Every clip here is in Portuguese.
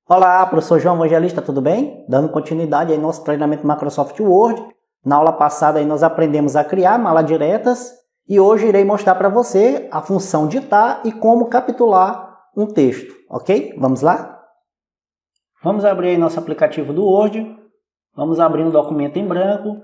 Olá, professor João Evangelista, tudo bem? Dando continuidade aí ao nosso treinamento Microsoft Word. Na aula passada aí nós aprendemos a criar malas diretas e hoje irei mostrar para você a função ditar e como capitular um texto, ok? Vamos lá? Vamos abrir aí nosso aplicativo do Word. Vamos abrir um documento em branco.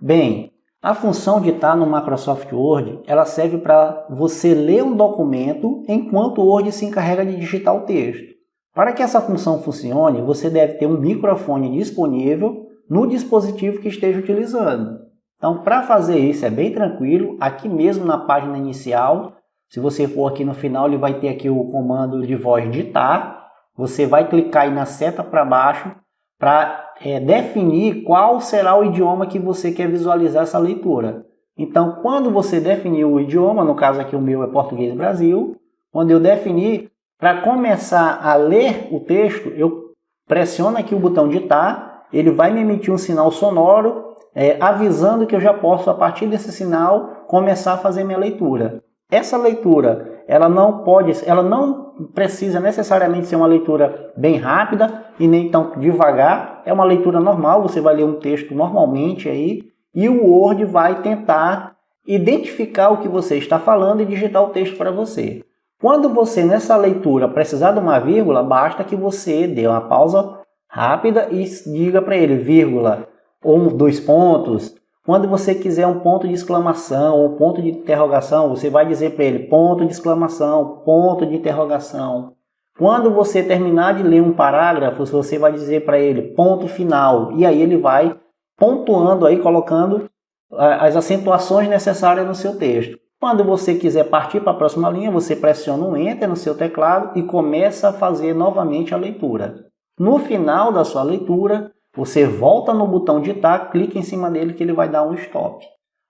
Bem, a função ditar no Microsoft Word, ela serve para você ler um documento enquanto o Word se encarrega de digitar o texto. Para que essa função funcione, você deve ter um microfone disponível no dispositivo que esteja utilizando. Então, para fazer isso é bem tranquilo, aqui mesmo na página inicial, se você for aqui no final, ele vai ter aqui o comando de voz ditar. Você vai clicar aí na seta para baixo para definir qual será o idioma que você quer visualizar essa leitura. Então, quando você definir o idioma, no caso aqui o meu é Português Brasil, quando eu definir, para começar a ler o texto, eu pressiono aqui o botão ditar, ele vai me emitir um sinal sonoro, avisando que eu já posso, a partir desse sinal, começar a fazer minha leitura. Essa leitura, ela não precisa necessariamente ser uma leitura bem rápida e nem tão devagar, é uma leitura normal, você vai ler um texto normalmente aí, e o Word vai tentar identificar o que você está falando e digitar o texto para você. Quando você, nessa leitura, precisar de uma vírgula, basta que você dê uma pausa rápida e diga para ele, vírgula, ou 2 pontos. Quando você quiser um ponto de exclamação ou ponto de interrogação, você vai dizer para ele, ponto de exclamação, ponto de interrogação. Quando você terminar de ler um parágrafo, você vai dizer para ele, ponto final. E aí ele vai pontuando aí, colocando as acentuações necessárias no seu texto. Quando você quiser partir para a próxima linha, você pressiona um Enter no seu teclado e começa a fazer novamente a leitura. No final da sua leitura, você volta no botão ditar, clica em cima dele que ele vai dar um stop.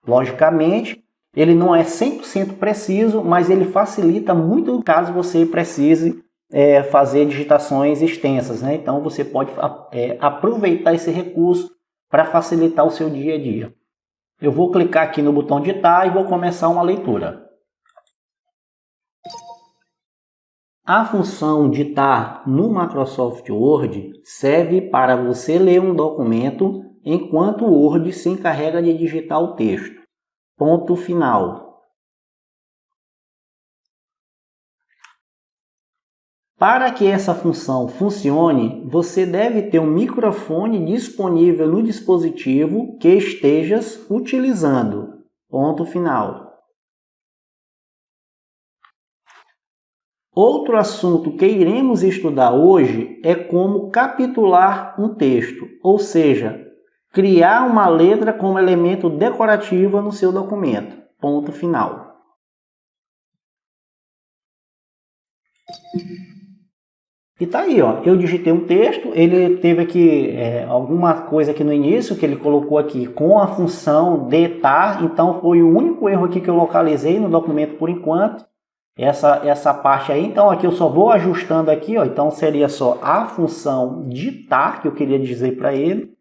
Logicamente, ele não é 100% preciso, mas ele facilita muito caso você precise fazer digitações extensas, né? Então você pode aproveitar esse recurso para facilitar o seu dia a dia. Eu vou clicar aqui no botão ditar e vou começar uma leitura. A função ditar no Microsoft Word serve para você ler um documento enquanto o Word se encarrega de digitar o texto. Ponto final. Para que essa função funcione, você deve ter um microfone disponível no dispositivo que estejas utilizando. Ponto final. Outro assunto que iremos estudar hoje é como capitular um texto, ou seja, criar uma letra como elemento decorativo no seu documento. Ponto final. E tá aí, ó, eu digitei um texto, ele teve aqui alguma coisa aqui no início que ele colocou aqui com a função ditar, então foi o único erro aqui que eu localizei no documento por enquanto, essa parte aí. Então aqui eu só vou ajustando aqui, ó, então seria só a função ditar que eu queria dizer para ele,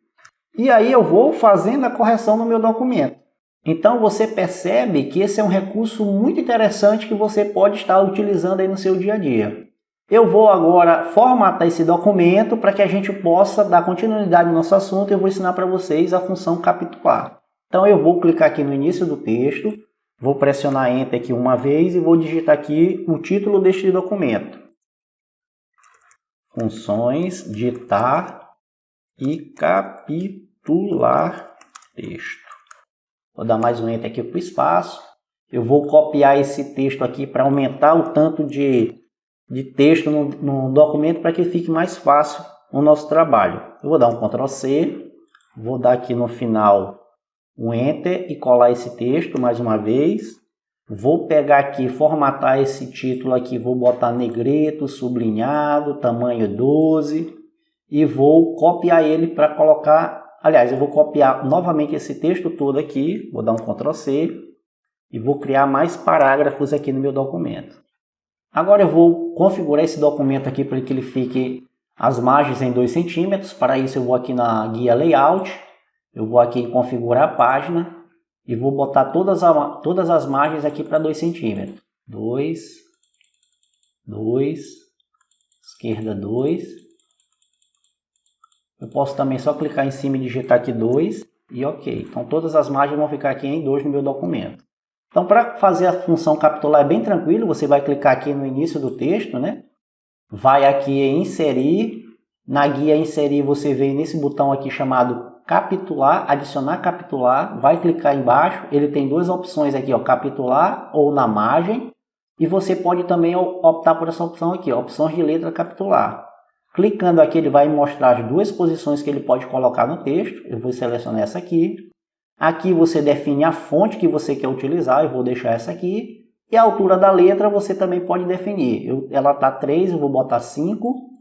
e aí eu vou fazendo a correção no meu documento. Então você percebe que esse é um recurso muito interessante que você pode estar utilizando aí no seu dia a dia. Eu vou agora formatar esse documento para que a gente possa dar continuidade no nosso assunto. Eu vou ensinar para vocês a função capitular. Então eu vou clicar aqui no início do texto, vou pressionar Enter aqui uma vez e vou digitar aqui o título deste documento. Funções ditar e capitular texto. Vou dar mais um Enter aqui para o espaço. Eu vou copiar esse texto aqui para aumentar o tanto de texto no documento para que fique mais fácil o nosso trabalho. Eu vou dar um Ctrl C, vou dar aqui no final um Enter e colar esse texto mais uma vez. Vou pegar aqui, formatar esse título aqui, vou botar negrito, sublinhado, tamanho 12 e vou copiar ele para colocar, aliás, eu vou copiar novamente esse texto todo aqui, vou dar um Ctrl C e vou criar mais parágrafos aqui no meu documento. Agora eu vou configurar esse documento aqui para que ele fique as margens em 2 centímetros. Para isso eu vou aqui na guia Layout, eu vou aqui em configurar a página e vou botar todas as margens aqui para 2 centímetros. 2, esquerda 2, Eu posso também só clicar em cima e digitar aqui 2 e ok. Então todas as margens vão ficar aqui em 2 no meu documento. Então para fazer a função capitular é bem tranquilo, você vai clicar aqui no início do texto, né? Vai aqui em inserir, na guia inserir você vem nesse botão aqui chamado capitular, adicionar capitular, vai clicar embaixo, ele tem duas opções aqui, ó, capitular ou na margem, e você pode também optar por essa opção aqui, ó, opções de letra capitular. Clicando aqui ele vai mostrar as duas posições que ele pode colocar no texto, eu vou selecionar essa aqui. Aqui você define a fonte que você quer utilizar, eu vou deixar essa aqui. E a altura da letra você também pode definir, ela está 3, eu vou botar 5.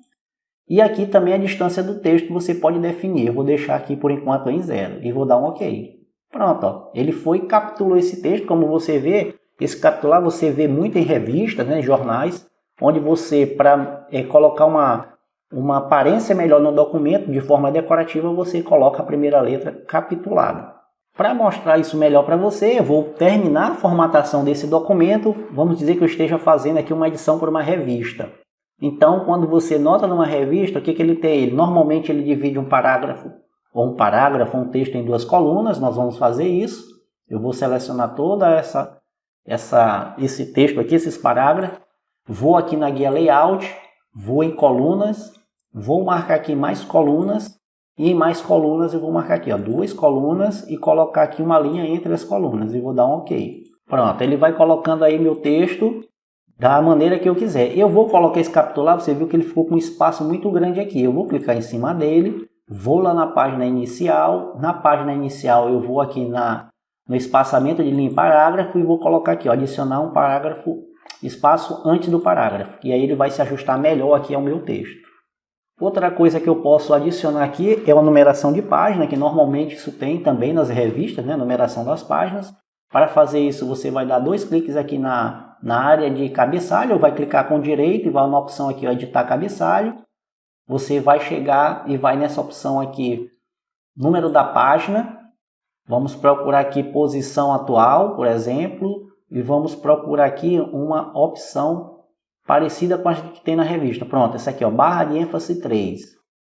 E aqui também a distância do texto você pode definir. Eu vou deixar aqui por enquanto em 0 e vou dar um OK. Pronto, ó. Ele foi e capitulou esse texto. Como você vê, esse capitular você vê muito em revistas, né, jornais, onde você, para colocar uma aparência melhor no documento, de forma decorativa, você coloca a primeira letra capitulada. Para mostrar isso melhor para você, eu vou terminar a formatação desse documento. Vamos dizer que eu esteja fazendo aqui uma edição para uma revista. Então, quando você nota numa revista, o que ele tem? Normalmente ele divide um parágrafo, um texto em duas colunas. Nós vamos fazer isso. Eu vou selecionar toda esse texto aqui, esses parágrafos. Vou aqui na guia Layout, vou em colunas, vou marcar aqui mais colunas. E em mais colunas eu vou marcar aqui, ó, 2 colunas e colocar aqui uma linha entre as colunas. E vou dar um OK. Pronto, ele vai colocando aí meu texto da maneira que eu quiser. Eu vou colocar esse capitular, você viu que ele ficou com um espaço muito grande aqui. Eu vou clicar em cima dele, vou lá na página inicial. Na página inicial eu vou aqui no espaçamento de linha e parágrafo e vou colocar aqui, ó, adicionar um parágrafo, espaço antes do parágrafo. E aí ele vai se ajustar melhor aqui ao meu texto. Outra coisa que eu posso adicionar aqui é a numeração de página, que normalmente isso tem também nas revistas, né? Numeração das páginas. Para fazer isso, você vai dar 2 cliques aqui na área de cabeçalho, ou vai clicar com o direito e vai na opção aqui, ó, editar cabeçalho. Você vai chegar e vai nessa opção aqui, número da página. Vamos procurar aqui posição atual, por exemplo, e vamos procurar aqui uma opção parecida com a que tem na revista. Pronto, essa aqui, ó, barra de ênfase 3.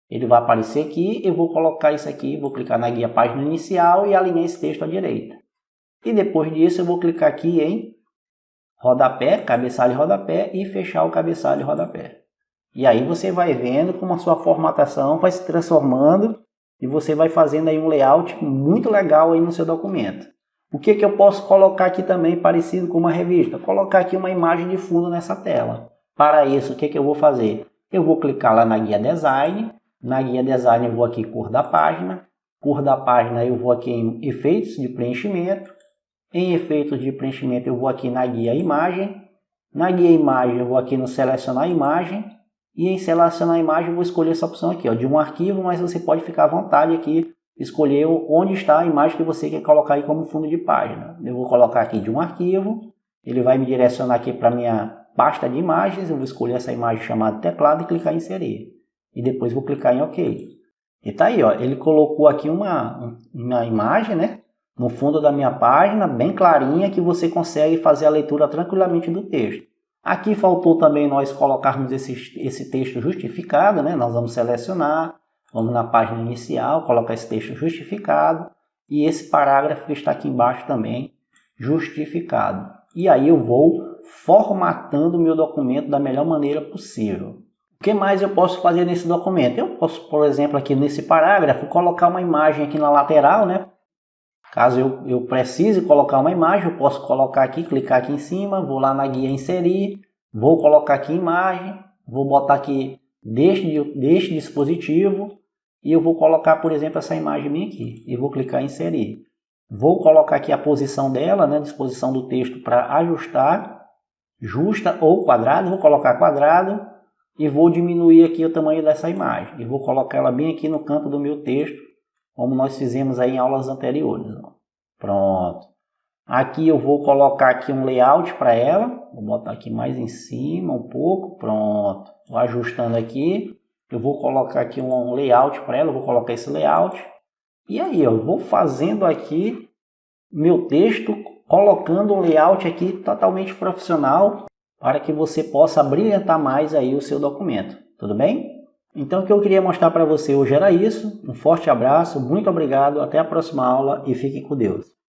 Ele vai aparecer aqui, eu vou colocar isso aqui, vou clicar na guia página inicial e alinhar esse texto à direita. E depois disso eu vou clicar aqui em rodapé, cabeçalho e rodapé e fechar o cabeçalho e rodapé. E aí você vai vendo como a sua formatação vai se transformando e você vai fazendo aí um layout muito legal aí no seu documento. O que eu posso colocar aqui também parecido com uma revista? Colocar aqui uma imagem de fundo nessa tela. Para isso, o que eu vou fazer? Eu vou clicar lá na guia Design. Na guia Design eu vou aqui cor da página. Cor da página eu vou aqui em efeitos de preenchimento. Em efeitos de preenchimento eu vou aqui na guia Imagem. Na guia Imagem eu vou aqui no Selecionar Imagem. E em Selecionar Imagem eu vou escolher essa opção aqui, ó, de um arquivo, mas você pode ficar à vontade aqui, escolher onde está a imagem que você quer colocar aí como fundo de página. Eu vou colocar aqui de um arquivo. Ele vai me direcionar aqui para a minha pasta de imagens. Eu vou escolher essa imagem chamada teclado e clicar em inserir. E depois vou clicar em OK. E tá aí, ó, ele colocou aqui uma imagem, né? No fundo da minha página, bem clarinha, que você consegue fazer a leitura tranquilamente do texto. Aqui faltou também nós colocarmos esse texto justificado, né? Nós vamos selecionar, vamos na página inicial, colocar esse texto justificado e esse parágrafo que está aqui embaixo também justificado. E aí eu vou formatando o meu documento da melhor maneira possível. O que mais eu posso fazer nesse documento? Eu posso, por exemplo, aqui nesse parágrafo, colocar uma imagem aqui na lateral, né? Caso eu precise colocar uma imagem, eu posso colocar aqui, clicar aqui em cima, vou lá na guia inserir, vou colocar aqui imagem, vou botar aqui deste dispositivo e eu vou colocar, por exemplo, essa imagem bem aqui e vou clicar em inserir. Vou colocar aqui a posição dela, né, disposição do texto para ajustar, justa ou quadrado, vou colocar quadrado e vou diminuir aqui o tamanho dessa imagem e vou colocar ela bem aqui no canto do meu texto, como nós fizemos aí em aulas anteriores. Pronto. Aqui eu vou colocar aqui um layout para ela. Vou botar aqui mais em cima um pouco. Pronto. Vou ajustando aqui. Eu vou colocar aqui um layout para ela. Eu vou colocar esse layout. E aí eu vou fazendo aqui meu texto, colocando um layout aqui totalmente profissional para que você possa brilhantar mais aí o seu documento. Tudo bem? Então o que eu queria mostrar para você hoje era isso. Um forte abraço, muito obrigado, até a próxima aula e fiquem com Deus.